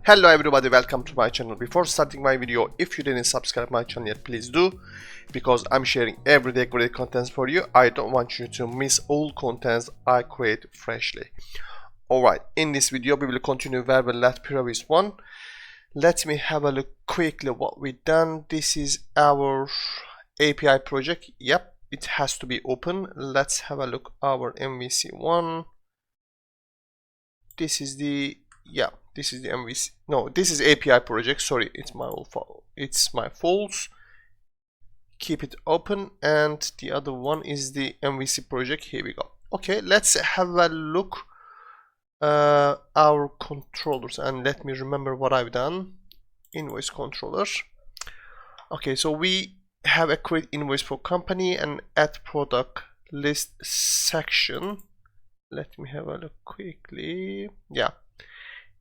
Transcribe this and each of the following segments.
Hello everybody, welcome to my channel. Before starting my video, if you didn't subscribe my channel yet, please do, because I'm sharing everyday great contents for you. I don't want you to miss all contents I create freshly. Alright, in this video we will continue where we left previous one. Let me have a look quickly what we done. This is our API project. Yep, it has to be open. Let's have a look our MVC one. This is the this is the MVC. No, this is API project. Sorry, it's my fault. It's my fault. Keep it open, and the other one is the MVC project. Here we go. Okay, let's have a look our controllers, and let me remember what I've done. Invoice controller. Okay, so we have a create invoice for company and add product list section. Let me have a look quickly. Yeah,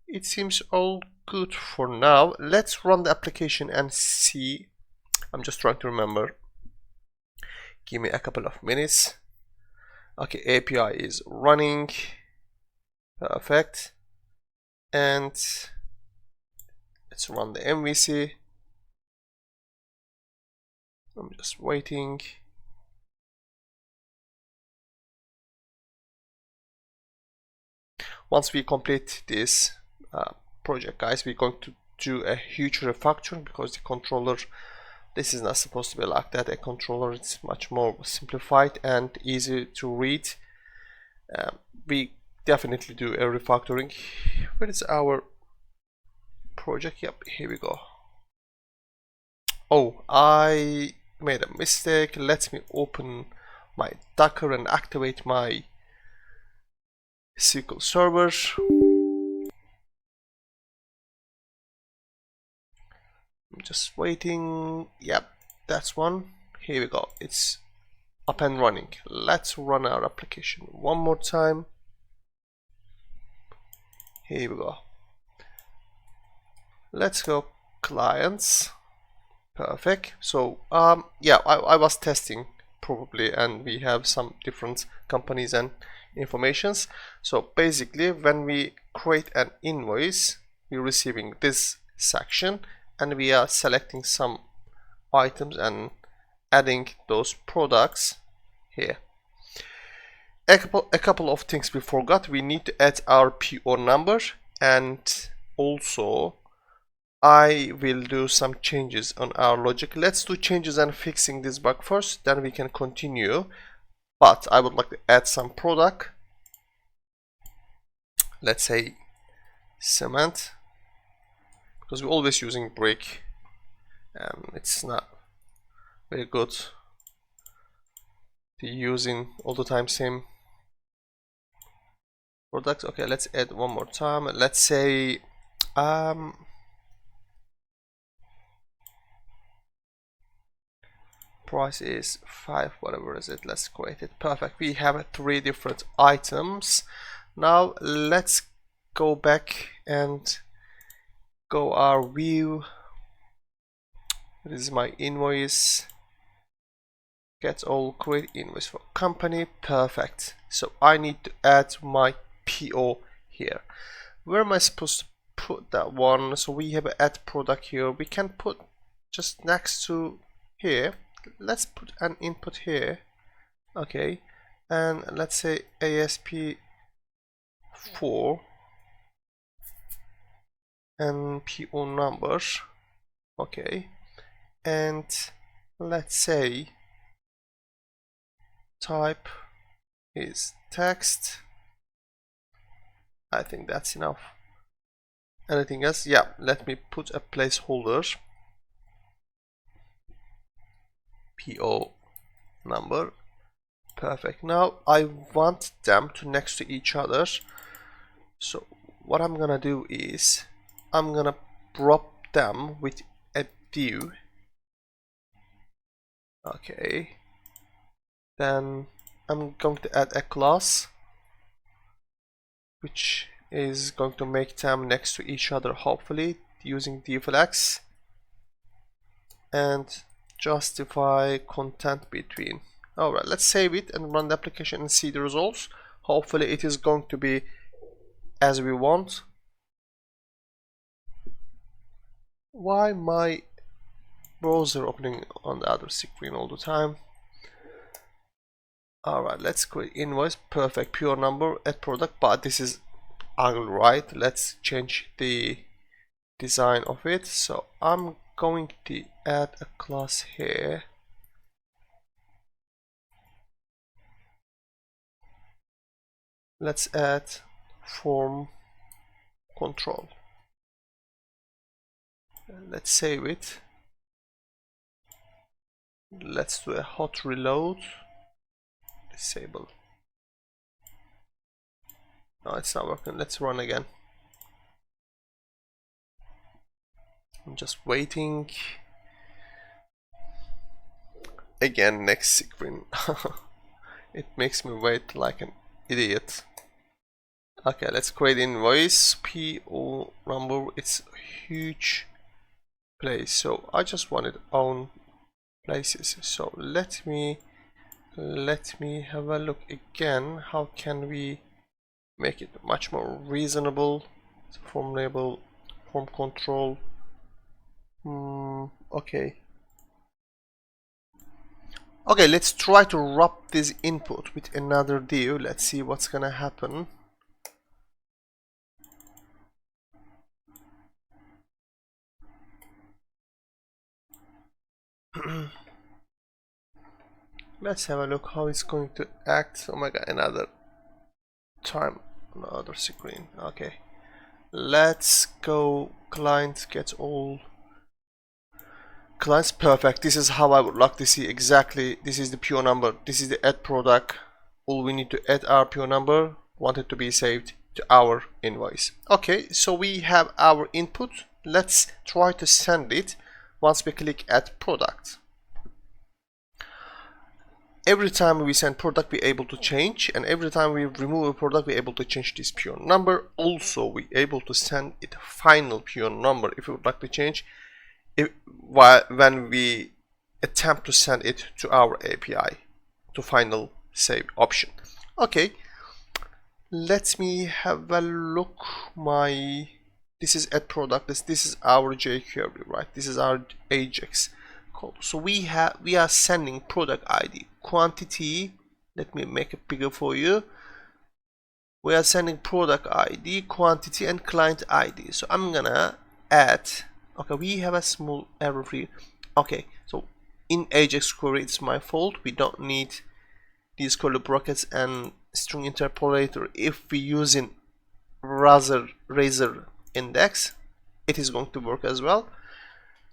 it seems all good for now. Let's run the application and see. I'm just trying to remember. Give me a couple of minutes. Okay, API is running. Perfect. And let's run the MVC. I'm just waiting. Once we complete this project, guys, we're going to do a huge refactoring, because the controller, this is not supposed to be like that. A controller is much more simplified and easy to read. We definitely do a refactoring. Where is our project? Yep, here we go. Oh, I made a mistake. Let me open my Docker and activate my SQL Server. I'm just waiting. Yep, that's one. Here we go. It's up and running. Let's run our application one more time. Here we go. Let's go clients. Perfect. So yeah, I was testing probably, and we have some different companies and informations. So basically, when we create an invoice, we're receiving this section, and we are selecting some items and adding those products here. A couple of things we forgot. We need to add our PO number, and also I will do some changes on our logic. Let's do changes and fixing this bug first, then we can continue. But I would like to add some product. Let's say cement, because we're always using brick. It's not very good to using all the time same products. Okay, let's add one more time. Let's say price is 5, whatever is it. Let's create it. Perfect. We have 3 different items. Now let's go back and go our view. This is my invoice. Get all, create invoice for company. Perfect. So I need to add my PO here. Where am I supposed to put that one? So we have an add product here. We can put just next to here. Let's put an input here. Okay, and let's say ASP 4 and PO number. Okay, and let's say type is text. I think that's enough. Anything else? Yeah, let me put a placeholder. PO number. Perfect. Now I want them to next to each other. So what I'm gonna do is I'm gonna prop them with a div. Okay. Then I'm going to add a class which is going to make them next to each other, hopefully using dflex, and justify content between. Alright, let's save it and run the application and see the results. Hopefully it is going to be as we want. Why my browser opening on the other screen all the time? Alright, let's create invoice. Perfect, pure number at product, but this is ugly, right? Let's change the design of it. So I'm going to add a class here. Let's add form control. Let's save it. Let's do a hot reload. Disable. No, it's not working. Let's run again. I'm just waiting. Again, next screen. It makes me wait like an idiot. Okay, let's create invoice. PO number. It's a huge place, so I just wanted own places. So let me have a look again. How can we make it much more reasonable? Form label, form control. Okay, let's try to wrap this input with another div. Let's see what's gonna happen. Let's have a look how it's going to act. Oh my god, another time on the other screen. Okay, let's go client get all clients. Perfect. This is how I would like to see exactly. This is the PO number. This is the add product. All we need to add our PO number. Want it to be saved to our invoice. Okay, so we have our input. Let's try to send it. Once we click add product, every time we send product we're able to change, and every time we remove a product we're able to change this PO number. Also we're able to send it final PO number if we would like to change when we attempt to send it to our API to final save option. Okay, let me have a look. This is add product. This is our jQuery, right? This is our AJAX code. So we are sending product ID, quantity. Let me make it bigger for you. We are sending product ID, quantity, and client ID. So I'm gonna add. Okay, we have a small error here. Okay, so in AJAX query, it's my fault. We don't need these curly brackets and string interpolator. If we using razor index, it is going to work as well.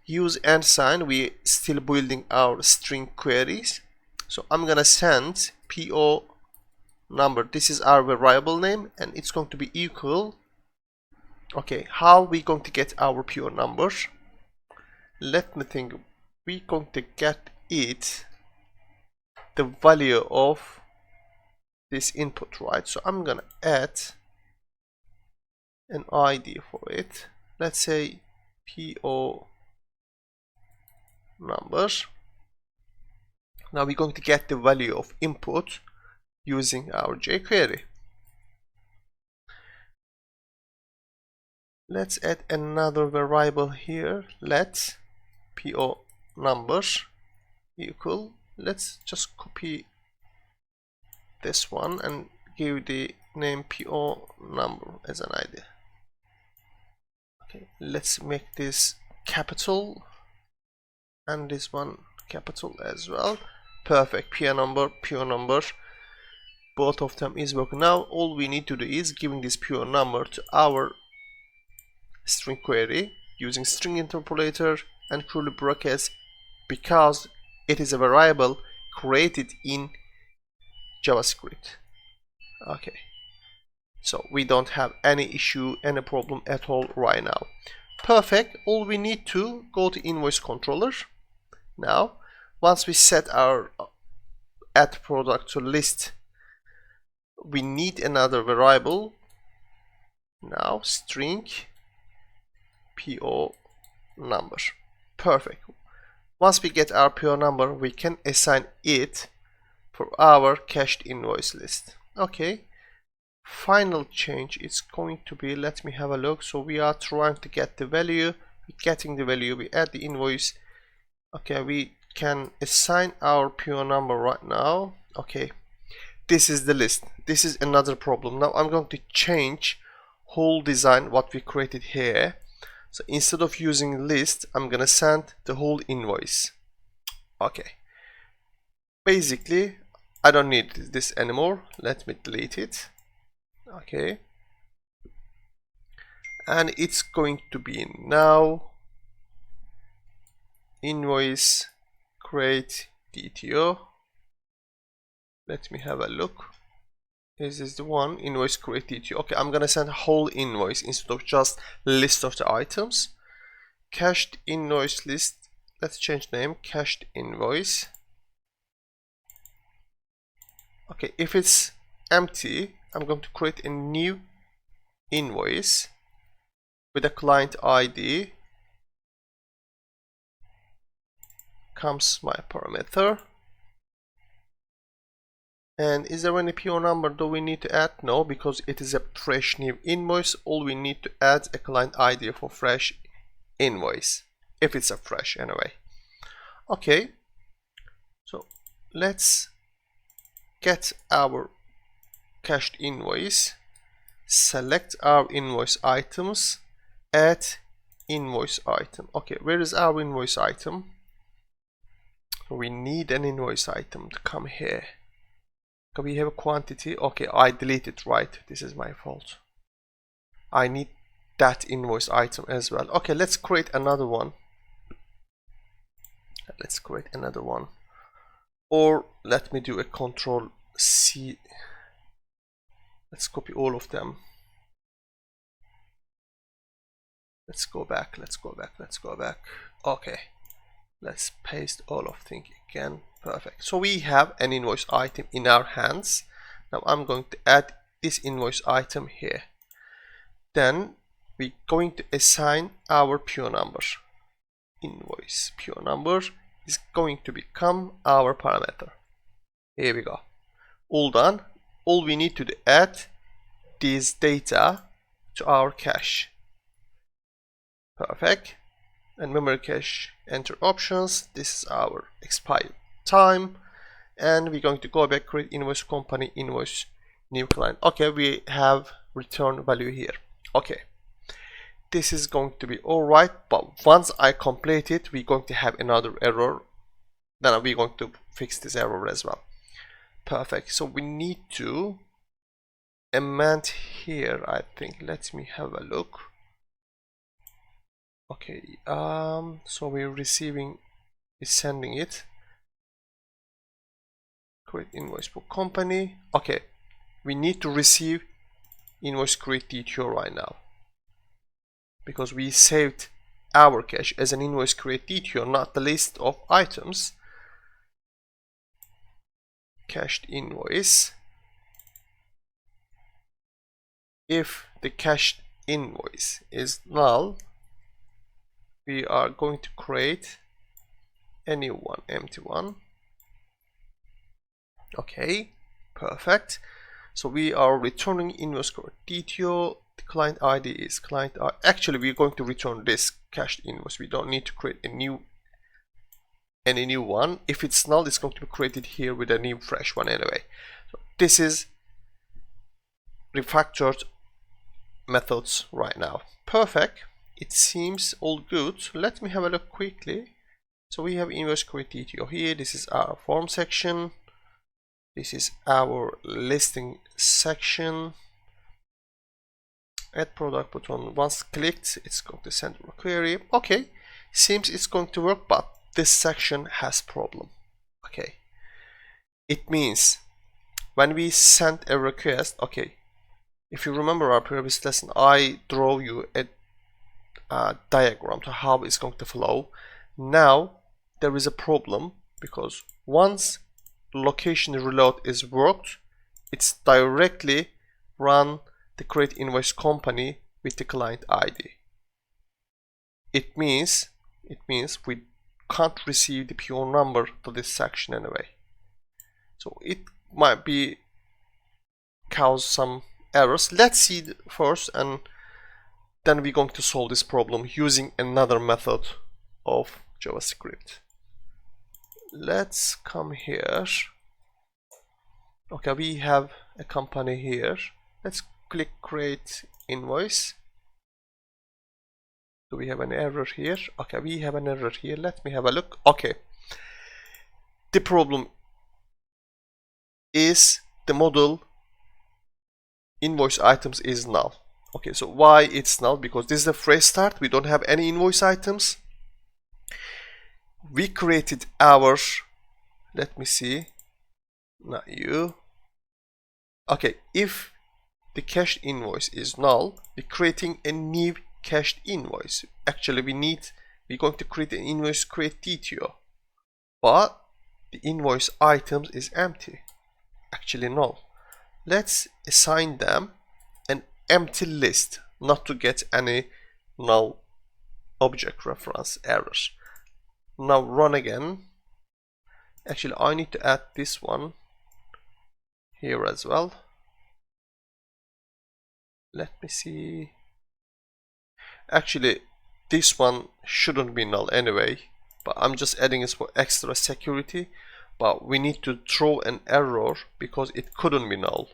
Use and sign. We still building our string queries. So I'm gonna send PO number. This is our variable name, and it's going to be equal. Okay, how we going to get our PO number? Let me think. We going to get it the value of this input, right? So I'm gonna add an ID for it. Let's say PO numbers. Now we're going to get the value of input using our jQuery. Let's add another variable here. Let PO numbers equal. Let's just copy this one and give the name PO number as an ID. Okay, let's make this capital and this one capital as well. Perfect. PO number, both of them is working. Now all we need to do is giving this PO number to our string query using string interpolator and curly brackets, because it is a variable created in JavaScript. Okay, so we don't have any issue, any problem at all right now. Perfect. All we need to go to invoice controller. Now once we set our add product to list, we need another variable. Now string PO number. Perfect. Once we get our PO number, we can assign it for our cached invoice list. Okay, final change is going to be, let me have a look. So we are trying to get the value getting the value, we add the invoice. Okay, we can assign our PO number right now. Okay, this is the list. This is another problem. Now I'm going to change whole design what we created here. So instead of using list, I'm gonna send the whole invoice. Okay, basically I don't need this anymore. Let me delete it. Okay, and it's going to be now invoice create DTO. Let me have a look. Is this the one? Invoice create DTO. Okay, I'm gonna send a whole invoice instead of just list of the items. Cached invoice list. Let's change name. Cached invoice. Okay, if it's empty, I'm going to create a new invoice with a client ID. Comes my parameter. And is there any PO number do we need to add? No, because it is a fresh new invoice. All we need to add a client ID for fresh invoice, if it's a fresh anyway. Okay, so let's get our cached invoice, select our invoice items, add invoice item. Okay, where is our invoice item? We need an invoice item to come here. Can we have a quantity? Okay, I deleted, right? This is my fault. I need that invoice item as well. Okay, let's create another one. Let's create another one. Or let me do a Control C. Let's copy all of them. Let's go back, let's go back, let's go back. Okay, let's paste all of things again. Perfect. So we have an invoice item in our hands. Now I'm going to add this invoice item here. Then we're going to assign our PO number. Invoice PO number is going to become our parameter. Here we go. All done. All we need to do add this data to our cache. Perfect. And memory cache, enter options. This is our expired time, and we're going to go back, create invoice company, invoice new client. Okay, we have return value here. Okay, this is going to be all right, but once I complete it, we're going to have another error. Then we're going to fix this error as well. Perfect. So we need to amend here, I think. Let me have a look. Okay, so we're receiving is sending it. Create invoice for company. Okay, we need to receive invoice create DTO right now because we saved our cache as an invoice create DTO, not the list of items. Cached invoice. If the cached invoice is null, we are going to create a new one, empty one. Okay, perfect. So we are returning invoice create DTO. The client ID is client ID. Actually, we're going to return this cached invoice. We don't need to create any new one. If it's null, it's going to be created here with a new fresh one anyway. So this is refactored methods right now. Perfect. It seems all good. Let me have a look quickly. So we have invoice create DTO here. This is our form section. This is our listing section. Add product button. Once clicked, it's going to send a query. Okay, seems it's going to work, but this section has problem. Okay, it means when we send a request, okay, if you remember our previous lesson, I draw you a diagram to how it's going to flow. Now there is a problem because once location reload is worked, it's directly run the create invoice company with the client ID. It means we can't receive the PO number to this section anyway. So it might be cause some errors. Let's see first, and then we're going to solve this problem using another method of JavaScript. Let's come here. Okay, we have a company here. Let's click create invoice. Do we have an error here? Okay, we have an error here. Let me have a look. Okay, the problem is the model invoice items is null. Okay, so why it's null? Because this is a fresh start. We don't have any invoice items. We created our, let me see, not you. Okay, if the cached invoice is null, we're creating a new cached invoice. Actually, we're going to create an invoice create DTO, but the invoice items is empty, actually null. Let's assign them an empty list, not to get any null object reference errors. Now run again. Actually, I need to add this one here as well. Let me see. Actually, this one shouldn't be null anyway, but I'm just adding this for extra security. But we need to throw an error because it couldn't be null,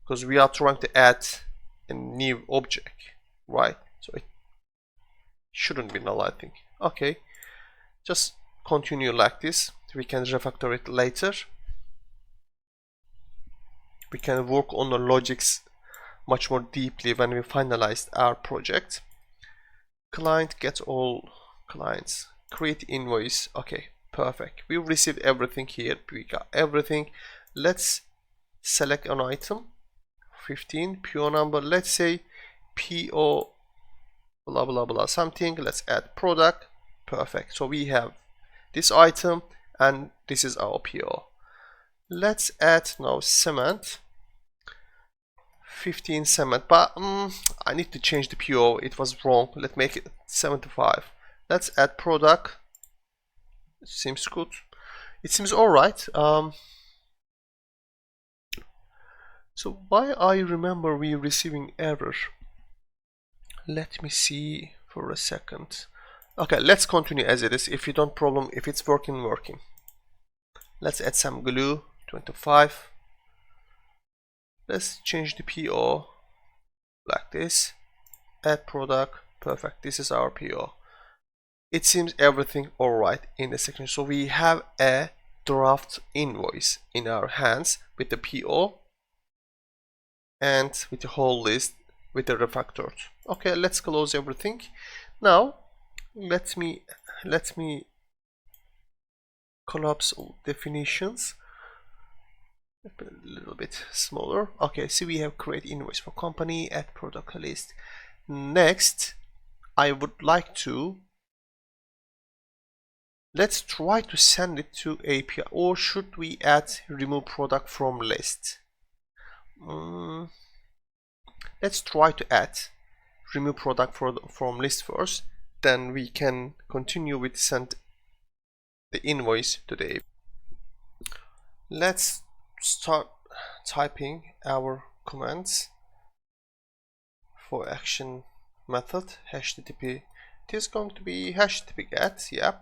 because we are trying to add a new object, right? So it shouldn't be null, I think. Okay, just continue like this. We can refactor it later. We can work on the logics much more deeply when we finalize our project. Client get all clients, create invoice. Okay, perfect. We received everything here. We got everything. Let's select an item, 15 PO number. Let's say PO blah blah blah something. Let's add product. Perfect. So we have this item and this is our PO. Let's add now cement, 15 cement, but I need to change the PO. It was wrong. Let's make it 75. Let's add product. It seems good. It seems alright. So why I remember we receiving error? Let me see for a second. Okay, let's continue as it is. If you don't problem, if it's working. Let's add some glue, 25. Let's change the PO like this. Add product. Perfect. This is our PO. It seems everything alright in the section. So we have a draft invoice in our hands with the PO and with the whole list with the refactored. Okay, let's close everything. Now let me collapse all definitions. A little bit smaller. Okay, so we have create invoice for company, add product list. Next, I would like to, let's try to send it to API, or should we add remove product from list? Let's try to add remove product from list first, then we can continue with send the invoice to the API. Let's start typing our commands for action method. HTTP, it is going to be HTTP get, yeah,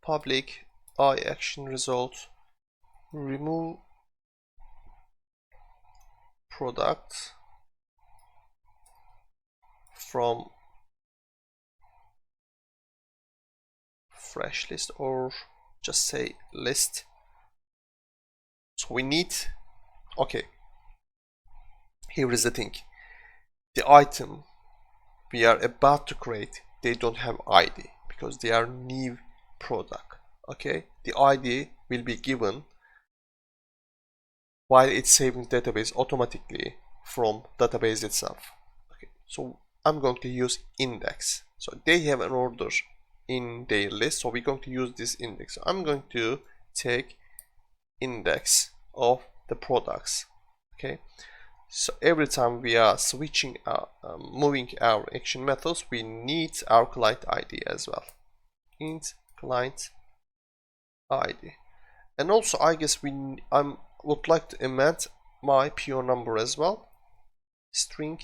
public I action result remove product from fresh list, or just say list. So we need, okay, here is the thing. The item we are about to create, they don't have ID because they are new product. Okay, the ID will be given while it's saving database automatically from database itself. Okay, so I'm going to use index. So they have an order in their list, so we're going to use this index. So I'm going to take index of the products. Okay, so every time we are switching moving our action methods, we need our client ID as well. Int client ID. And also I guess I would like to amend my PO number as well. String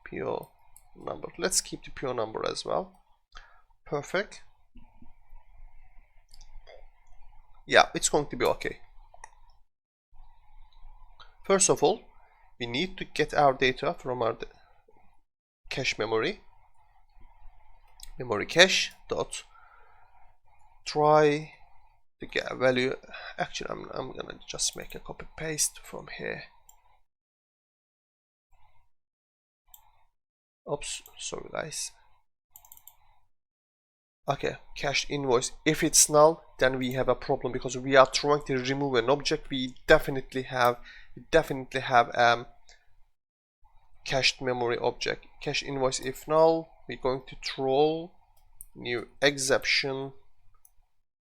PO number. Let's keep the pure number as well. Perfect. Yeah, it's going to be okay. First of all, we need to get our data from our cache memory. Memory cache dot try to get a value. Actually, I'm gonna just make a copy paste from here. Oops, sorry guys. Okay, cached invoice. If it's null, then we have a problem because we are trying to remove an object. We definitely have cached memory object. Cache invoice if null, we're going to throw new exception.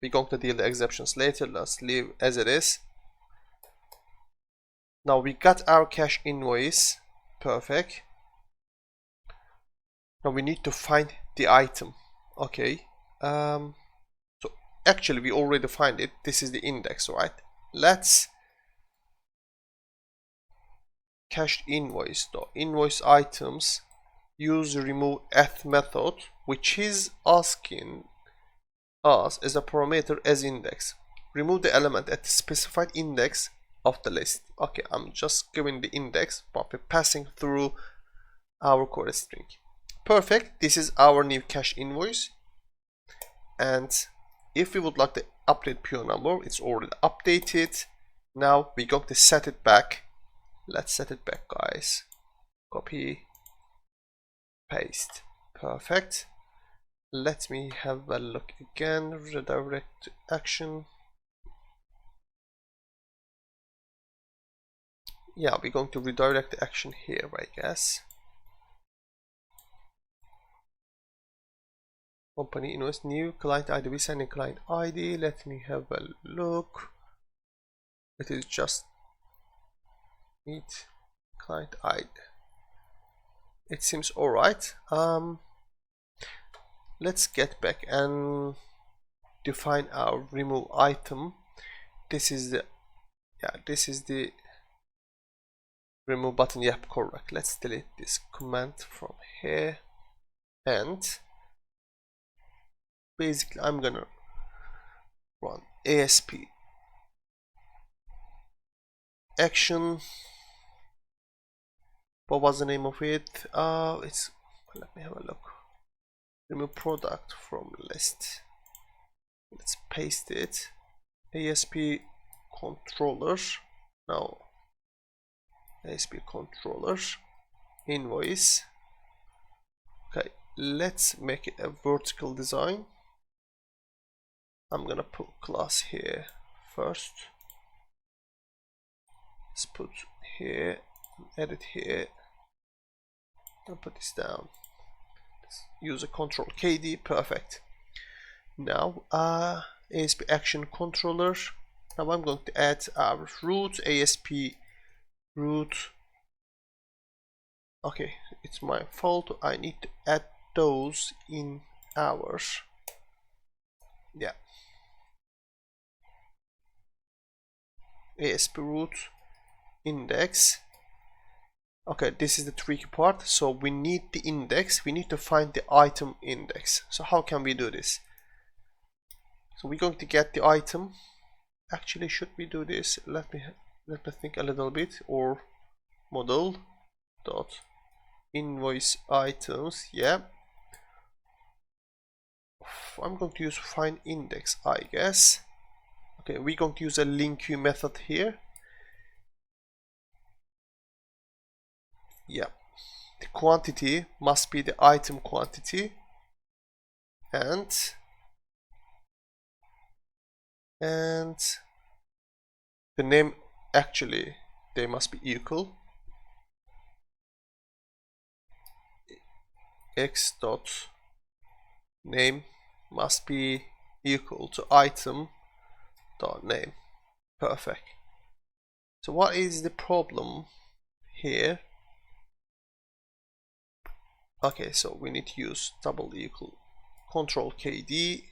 We're going to deal the exceptions later. Let's leave as it is. Now we got our cache invoice. Perfect. Now we need to find the item. Okay. So actually we already find it. This is the index, right? Let's cached invoice. The invoice items use remove eth method, which is asking us as a parameter as index. Remove the element at the specified index of the list. Okay, I'm just giving the index, but we're passing through our core string. Perfect. This is our new cache invoice. And if we would like to update pure number, it's already updated. Now we're going to set it back. Let's set it back, guys. Copy, paste. Perfect. Let me have a look again. Redirect to action. Yeah, we're going to redirect the action here, I guess. Company invoice, new client ID. We send a client ID. Let me have a look. It is just meet client ID. It seems alright. Let's get back and define our remove item. This is the remove button. Yep, correct. Let's delete this command from here, and basically I'm gonna run ASP action. What was the name of it? It's, let me have a look. Remove product from list. Let's paste it. ASP controller. Now ASP controller invoice. Okay, let's make it a vertical design. I'm gonna put class here first. Let's put here, edit here, and put this down. Let's use a control KD. Perfect. Now ASP action controller. Now I'm going to add our root, ASP root. Okay, it's my fault. I need to add those in ours. Yeah. ASP root index. Okay, this is the tricky part. So we need the index. We need to find the item index. So how can we do this? So we're going to get the item. Actually, should we do this? Let me think a little bit. Or model dot invoice items. Yeah. I'm going to use find index, I guess. Okay, we're going to use a link queue method here. Yeah, the quantity must be the item quantity, and the name, actually they must be equal. X dot name must be equal to item dot name. Perfect. So what is the problem here? Okay, so we need to use double equal control KD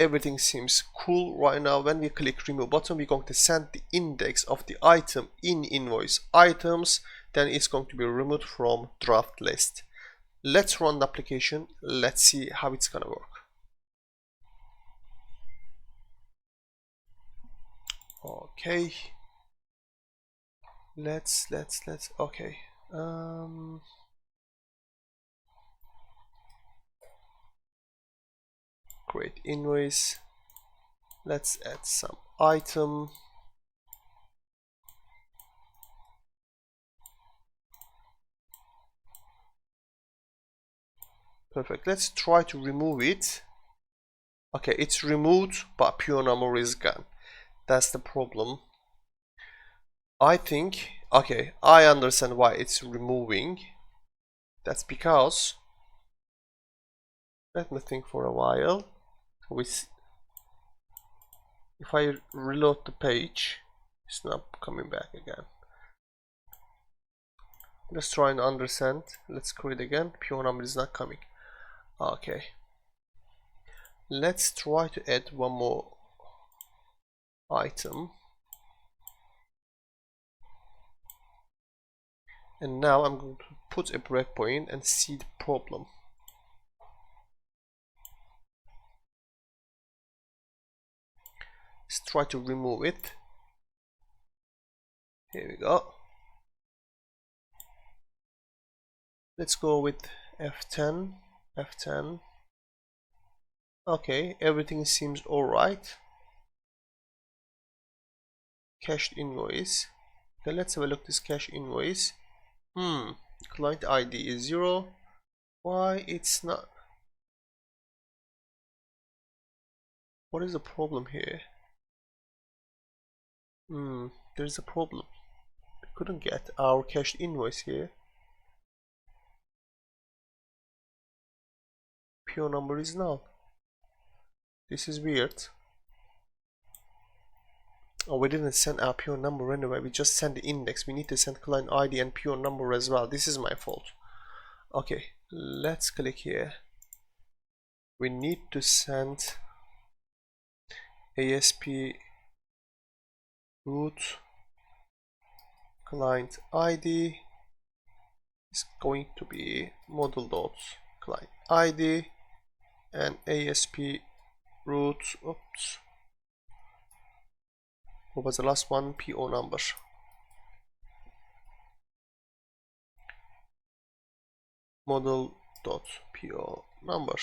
everything seems cool right now. When we click remove button, we're going to send the index of the item in invoice items, then it's going to be removed from draft list. Let's run the application. Let's see how it's gonna work. Okay, let's okay, create invoice. Let's add some item. Perfect. Let's try to remove it. Okay, it's removed, but PO number is gone. That's the problem. I think, okay, I understand why it's removing. That's because, let me think for a while. If I reload the page, it's not coming back again. Let's try and understand. Let's create again. PO number is not coming. Okay. Let's try to add one more item. And now I'm going to put a breakpoint and see the problem. Let's try to remove it. Here we go. Let's go with F10. F10. Okay, everything seems alright. Cached invoice. Okay, let's have a look at this cache invoice. Client ID is 0. Why it's not? What is the problem here? There's a problem. We couldn't get our cached invoice here. PO number is null. This is weird. Oh, we didn't send our PO number anyway. We just sent the index. We need to send client ID and PO number as well. This is my fault. Okay, let's click here. We need to send ASP root client ID is going to be model.client ID and ASP root, oops, what was the last one? PO number. Model.PO number.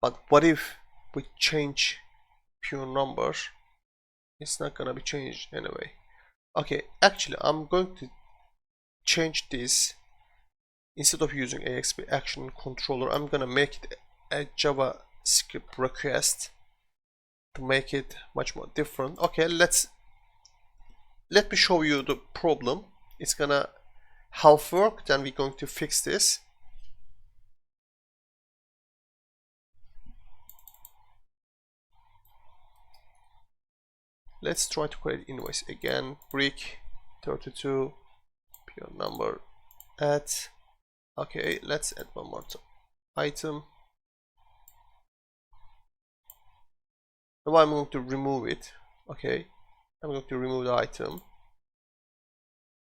But what if we change PO number? It's not gonna be changed anyway. Okay, actually I'm going to change this. Instead of using AJAX action controller, I'm gonna make it a JavaScript request to make it much more different. Okay, let me show you the problem. It's gonna half work, then we're going to fix this. Let's try to create invoice again. Brick 32 PO number add. Okay, let's add one more item. Now I'm going to remove it. Okay, I'm going to remove the item.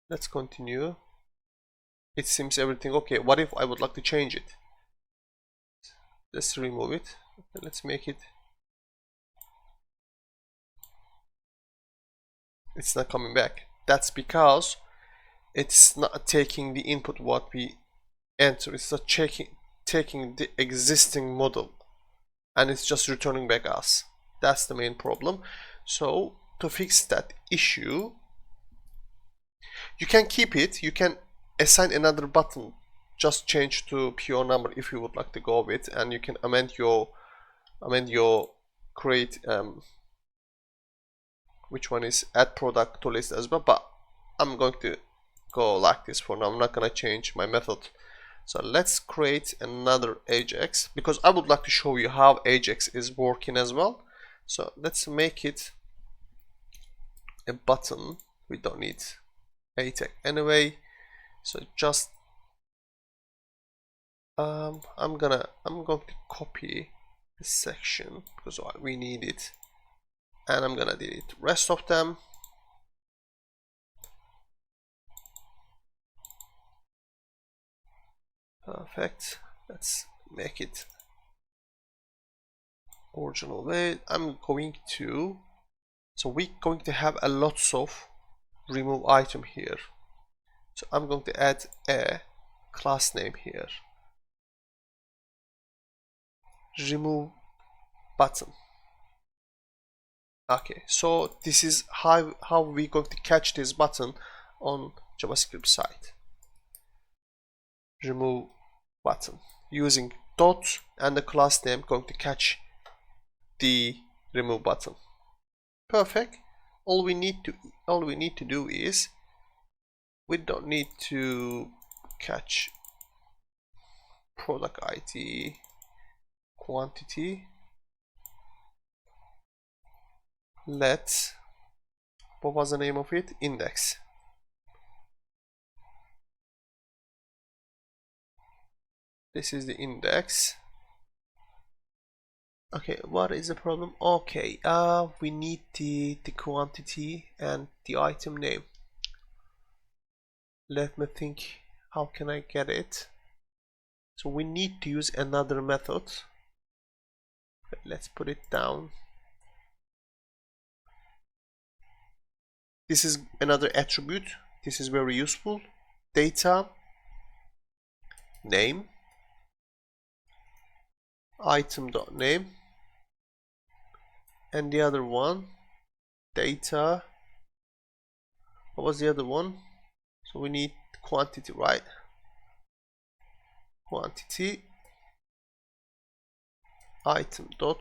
Let's continue. It seems everything okay. What if I would like to change it? Let's remove it. Okay, let's make it. It's not coming back. That's because it's not taking the input what we enter. It's not taking the existing model, and it's just returning back us. That's the main problem. So to fix that issue, you can keep it. You can assign another button. Just change to PO number if you would like to go with, and you can amend your create which one is add product to list as well. But I'm going to go like this for now. I'm not gonna change my method. So let's create another AJAX, because I would like to show you how AJAX is working as well. So let's make it a button. We don't need a tag anyway. So just I'm going to copy this section because we need it, and I'm gonna delete the rest of them. Perfect. Let's make it original way. I'm going to, so we're going to have a lots of remove item here. So I'm going to add a class name here. Remove button. Okay, so this is how we're going to catch this button on JavaScript side. Remove button using dot and the class name going to catch the remove button. Perfect. All we need to do is we don't need to catch product ID quantity. Let, what was the name of it? Index. This is the index. Okay, what is the problem? Okay, we need the quantity and the item name. Let me think, how can I get it? So we need to use another method. Let's put it down. This is another attribute. This is very useful. Data name item.name, and the other one data, what was the other one? So we need quantity, right? Quantity item dot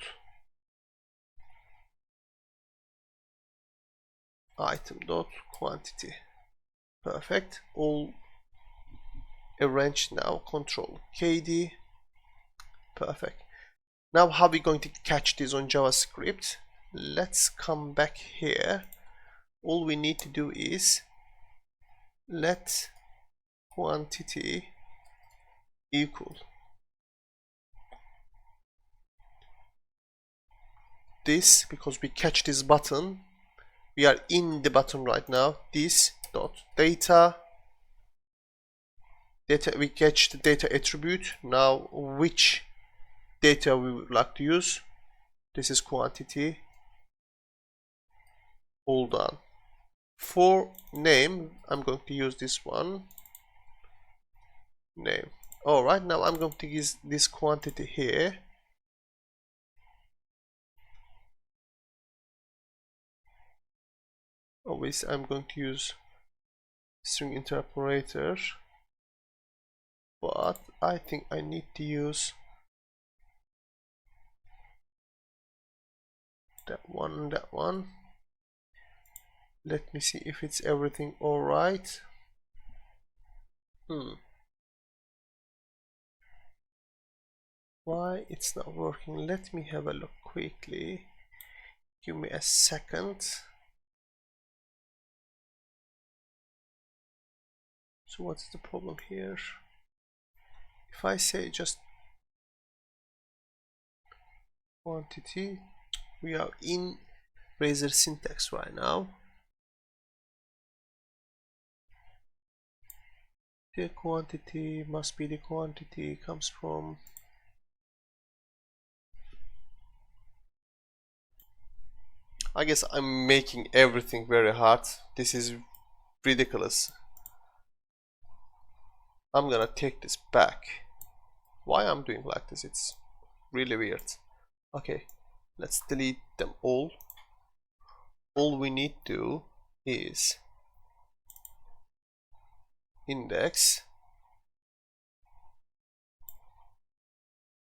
quantity. Perfect. All arranged now. Control KD. Perfect. Now how are we going to catch this on JavaScript? Let's come back here. All we need to do is let quantity equal this, because we catch this button, we are in the button right now. This dot data, we catch the data attribute. Now which data we would like to use? This is quantity. All done. For name, I'm going to use this one, name. All right, now I'm going to use this quantity here. Obviously I'm going to use string interpolator, but I think I need to use that one. Let me see if it's everything all right. Why it's not working? Let me have a look quickly. Give me a second. So what's the problem here? If I say just quantity, we are in Razor syntax right now. The quantity must be the quantity comes from. I guess I'm making everything very hard. This is ridiculous. I'm gonna take this back. Why I'm doing like this? It's really weird. Okay, let's delete them all. All we need to do is index.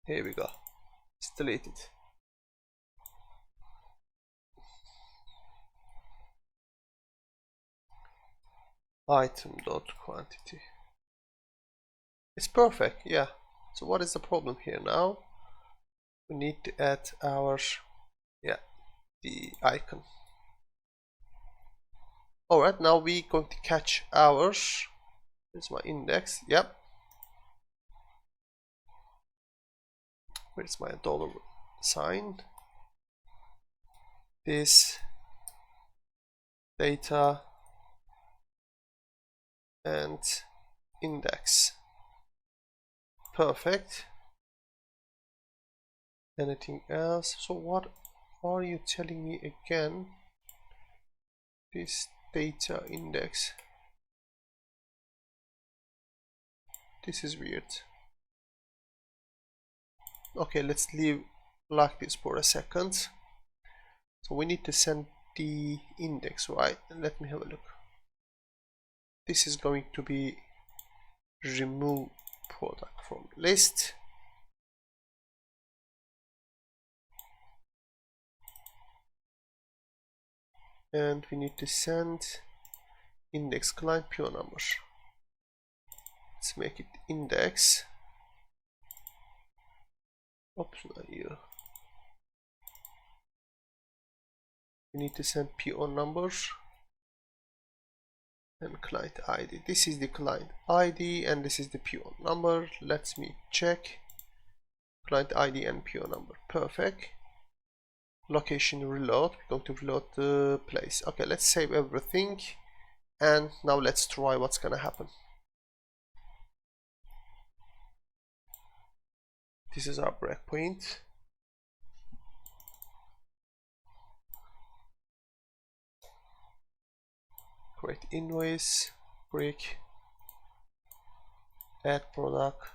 Here we go. It's deleted. Item.quantity. It's perfect, yeah. So what is the problem here now? We need to add our, the icon. Alright, now we're going to catch ours. Here's my index, yep. Where's my dollar sign, this data and index. Perfect. Anything else? So what are you telling me again? This data index. This is weird. Okay, let's leave like this for a second. So we need to send the index, right? Let me have a look. This is going to be remove product from list. And we need to send index client PO number. Let's make it index. Oops, not you. We need to send PO number and client ID. This is the client ID and this is the PO number. Let me check. Client ID and PO number. Perfect. Location reload. We're going to reload the place. Okay, let's save everything. And now let's try what's gonna happen. This is our breakpoint. Create invoice, break, add product.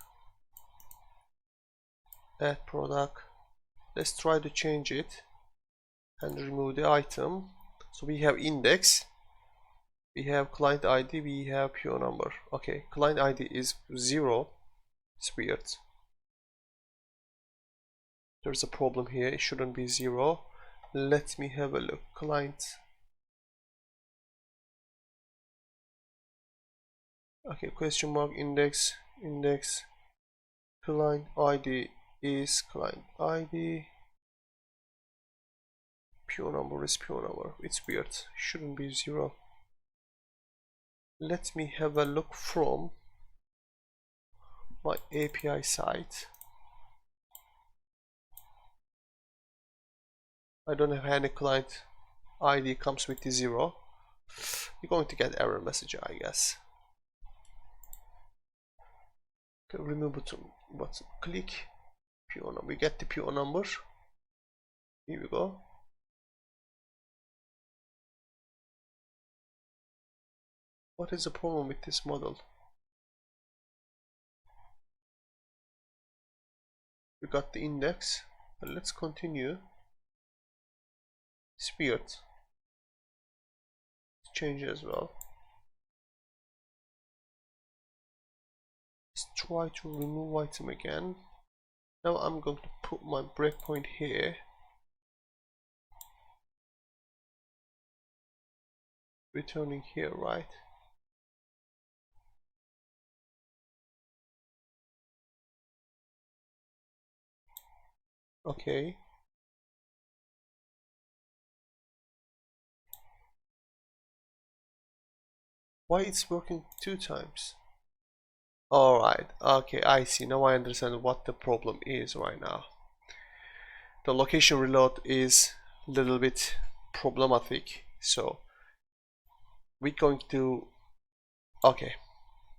Let's try to change it and remove the item. So we have index, we have client ID, we have PO number. Okay, client ID is 0. It's weird. There's a problem here. It shouldn't be 0. Let me have a look. Client. Okay, question mark index, client ID is client ID, PO number is PO number. It's weird. It shouldn't be 0. Let me have a look from my API site. I don't have any client ID comes with the 0. You're going to get error message, I guess. Okay, remove button, click PO number. We get the PO number. Here we go. What is the problem with this model? We got the index, but let's continue. It's weird. Let's change it as well. Let's try to remove item again. Now I'm going to put my breakpoint here. Returning here, right? Okay. Why it's working 2 times? Alright, okay, I see. Now I understand what the problem is right now. The location reload is a little bit problematic. So we're going to, okay,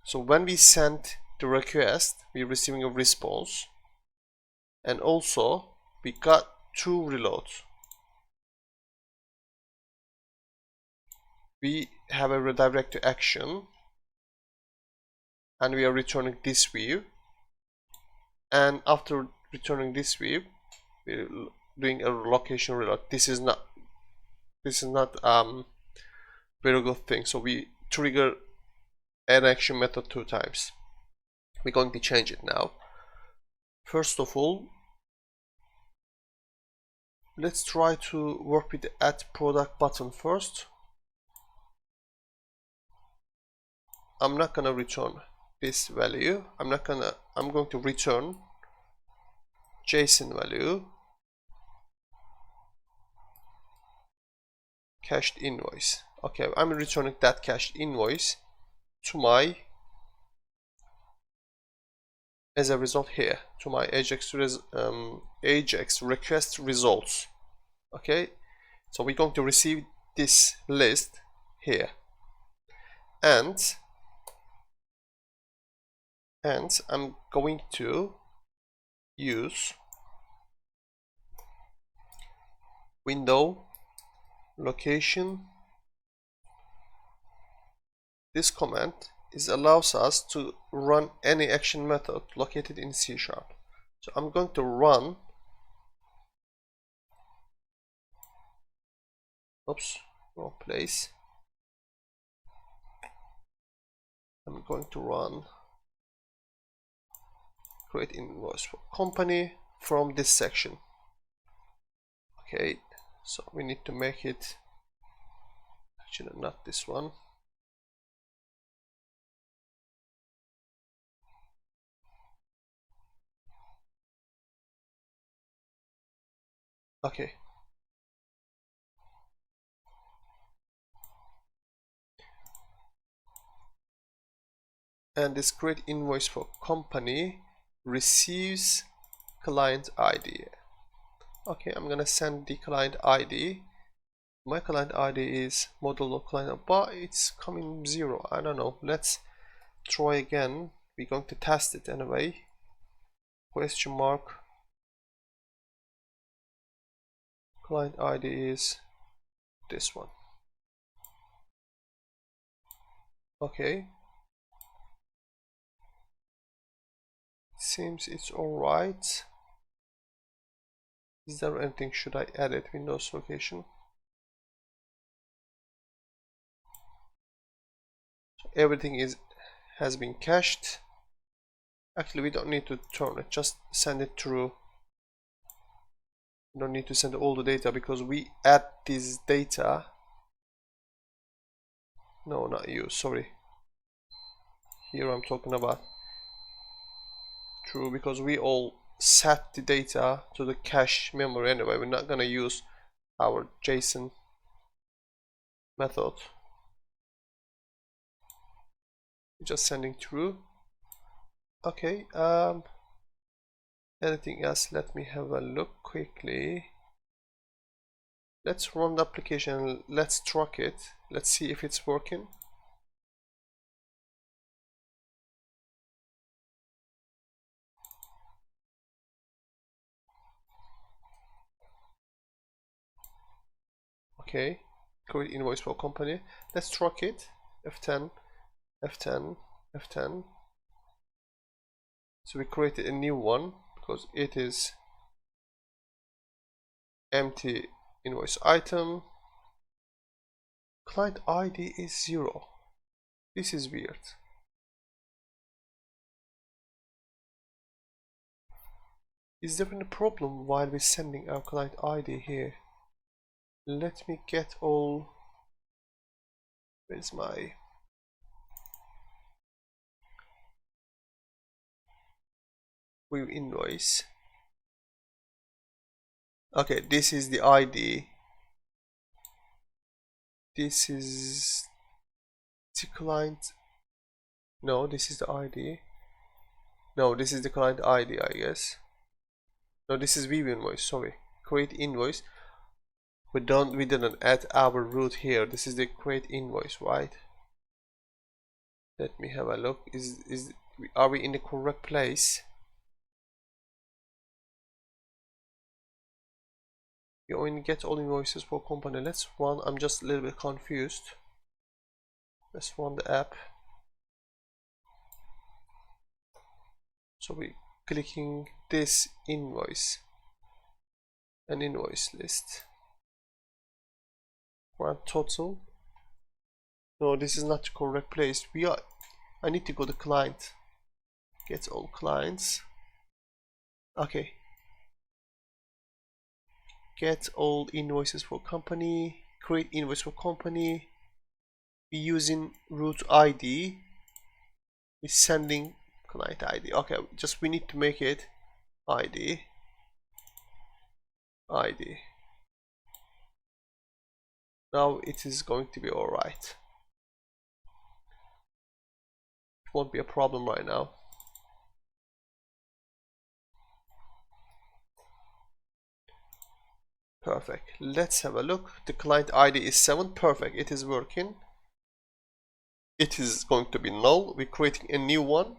so when we send the request, we're receiving a response, and also we got 2 reloads. We have a redirect to action, and we are returning this view, and after returning this view, we're doing a location reload. This is not very good thing. So we trigger an action method 2 times. We're going to change it now. First of all, let's try to work with the add product button first. I'm not gonna return this value. I'm going to return JSON value cached invoice. Okay, I'm returning that cached invoice to my, as a result here, to my AJAX AJAX request results. Okay, so we're going to receive this list here, and I'm going to use window location. This command allows us to run any action method located in C#. So I'm going to run, oops, wrong place. I'm going to run create invoice for company from this section. Okay, so we need to make it, actually not this one. Okay, and this create invoice for company receives client ID. Okay, I'm gonna send the client ID. My client ID is model of client, but it's coming 0. I don't know. Let's try again. We're going to test it anyway. Question mark. Client ID is this one. Okay. Seems it's alright. Is there anything should I edit? Windows location. So everything has been cached. Actually, we don't need to turn it. Just send it through. We don't need to send all the data because we add this data. No, not you. Sorry. Here I'm talking about true, because we all set the data to the cache memory anyway. We're not gonna use our JSON method. We're just sending through. Okay, anything else? Let me have a look quickly. Let's run the application, let's track it, let's see if it's working. Okay, create invoice for company. Let's track it. F10, F10, F10. So we created a new one because it is empty invoice item. Client ID is 0. This is weird. Is there any problem while we're sending our client ID here? Let me get all. Where's my view invoice? Okay, this is the ID. This is the client. No, this is the ID. No, this is the client ID, I guess. No, this is view invoice. Sorry, create invoice. We didn't add our root here. This is the create invoice, right? Let me have a look. Are we in the correct place? We only get all invoices for company. Let's run. I'm just a little bit confused. Let's run the app. So we clicking this invoice, an invoice list. Run total. No, this is not the correct place. I need to go to client. Get all clients. Okay. Get all invoices for company. Create invoice for company. We're using root ID. We're sending client ID. Okay, we need to make it ID. Now it is going to be alright. It won't be a problem right now. Perfect. Let's have a look. The client ID is 7. Perfect. It is working. It is going to be null. We're creating a new one.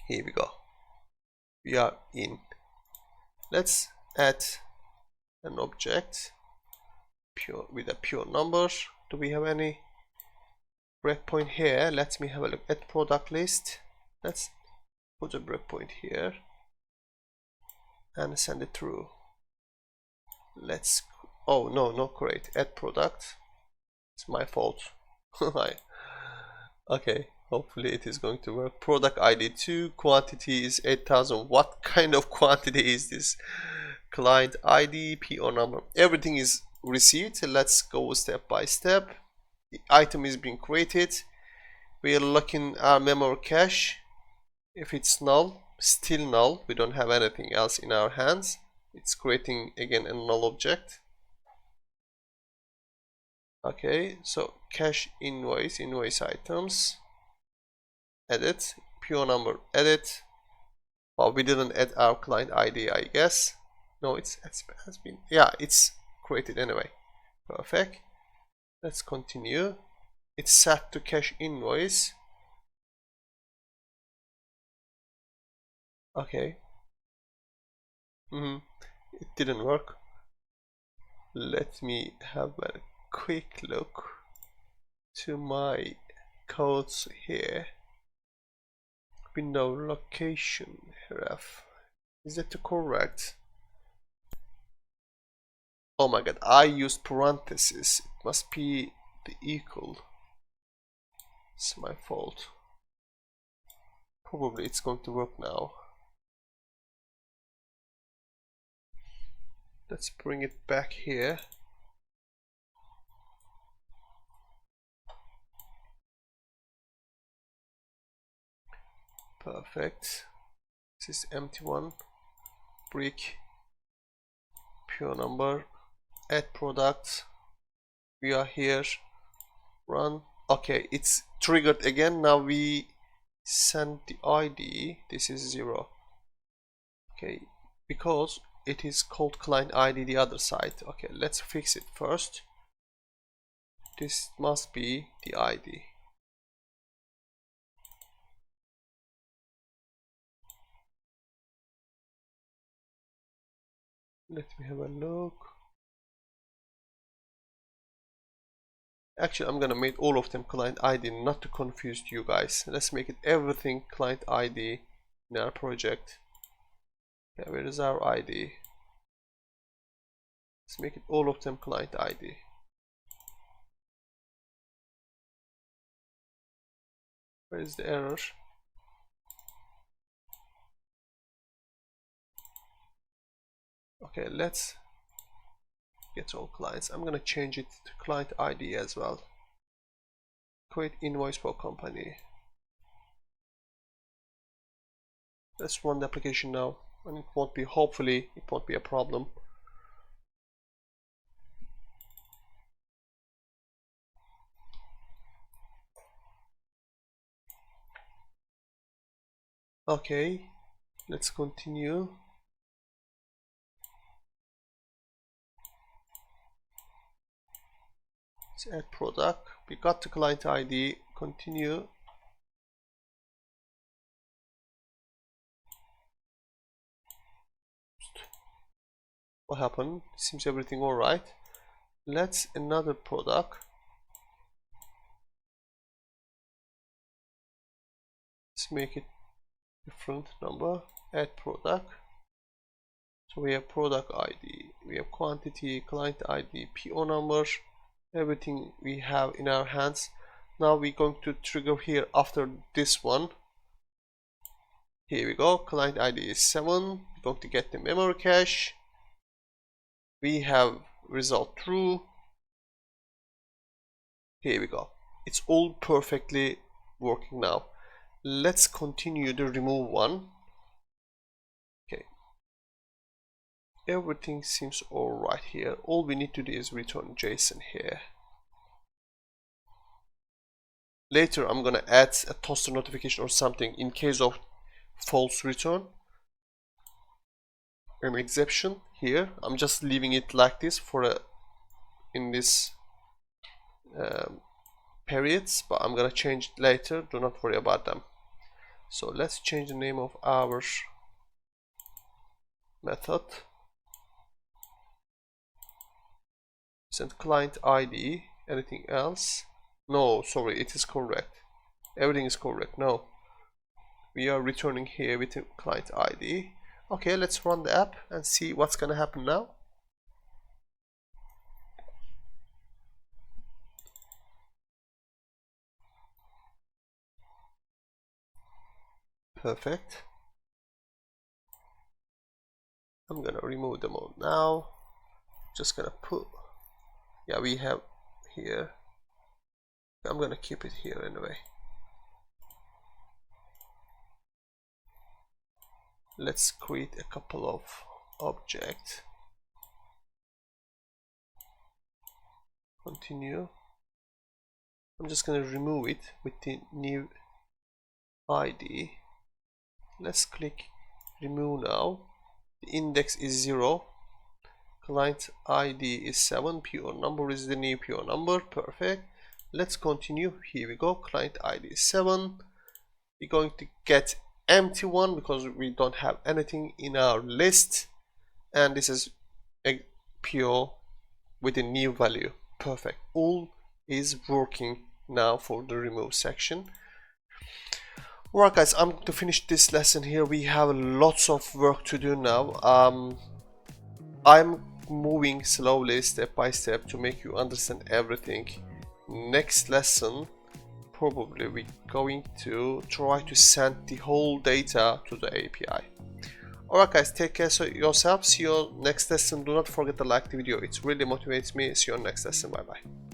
Here we go. We are in. Let's add an object pure with a pure number. Do we have any breakpoint here? Let me have a look at product list. Let's put a breakpoint here and send it through. Let's, oh no, not create, add product. It's my fault. Okay, hopefully it is going to work. Product ID 2, quantity is 8000. What kind of quantity is this? Client ID, PO number, everything is received. Let's go step by step. The item is being created. We are looking our memory cache. If it's null, still null, we don't have anything else in our hands. It's creating again a null object. Okay, so cache invoice, invoice items, edit, PO number, edit. Well, we didn't add our client ID, I guess. No, it has been, yeah, it's created anyway. Perfect. Let's continue. It's set to cache invoice. Okay. It didn't work. Let me have a quick look to my codes here. Window location ref. Is that correct? Oh my god, I used parentheses. It must be the equal. It's my fault. Probably it's going to work now. Let's bring it back here. Perfect. This is empty one. Brick. Pure number. Add product. We are here. Run. Okay, it's triggered again. Now we send the ID. This is 0. Okay, because it is called client ID the other side. Okay, let's fix it first. This must be the ID. Let me have a look. Actually, I'm gonna make all of them client ID not to confuse you guys. Let's make it everything client ID in our project. Yeah, where is our ID? Let's make it all of them client ID. Where is the error? Okay, let's get all clients. I'm gonna change it to client ID as well. Create invoice for company. Let's run the application now, and it won't be, hopefully it won't be a problem. Okay, let's continue. Let's add product. We got the client ID. Continue. What happened? Seems everything alright. Let's another product. Let's make it different number. Add product. So we have product ID, we have quantity, client ID, PO number, everything we have in our hands. Now we're going to trigger here after this one. Here we go. Client ID is 7. We're going to get the memory cache. We have result true. Here we go. It's all perfectly working now. Let's continue the remove one. Okay. Everything seems alright here. All we need to do is return JSON here. Later I'm gonna add a toaster notification or something in case of false return. an exception here. I'm just leaving it like this for a in this periods, but I'm gonna change it later. Do not worry about them. So let's change the name of our method. Send client ID. Anything else? No, sorry, it is correct. Everything is correct. No, we are returning here with a client ID. Okay, let's run the app and see what's gonna happen now. Perfect. I'm gonna remove them all now. Just gonna put, yeah, we have here. I'm gonna keep it here anyway. Let's create a couple of objects. Continue. I'm just gonna remove it with the new ID. Let's click remove now. The index is 0. Client ID is 7. Pure number is the new pure number. Perfect. Let's continue. Here we go. Client ID is 7. We're going to get empty one because we don't have anything in our list, and this is a pure with a new value. Perfect. All is working now for the remove section. Alright guys, I'm going to finish this lesson here. We have lots of work to do now. I'm moving slowly, step by step, to make you understand everything. Next lesson, probably we're going to try to send the whole data to the API. Alright guys, take care of yourself. See you next lesson. Do not forget to like the video. It really motivates me. See you on next lesson. Bye bye.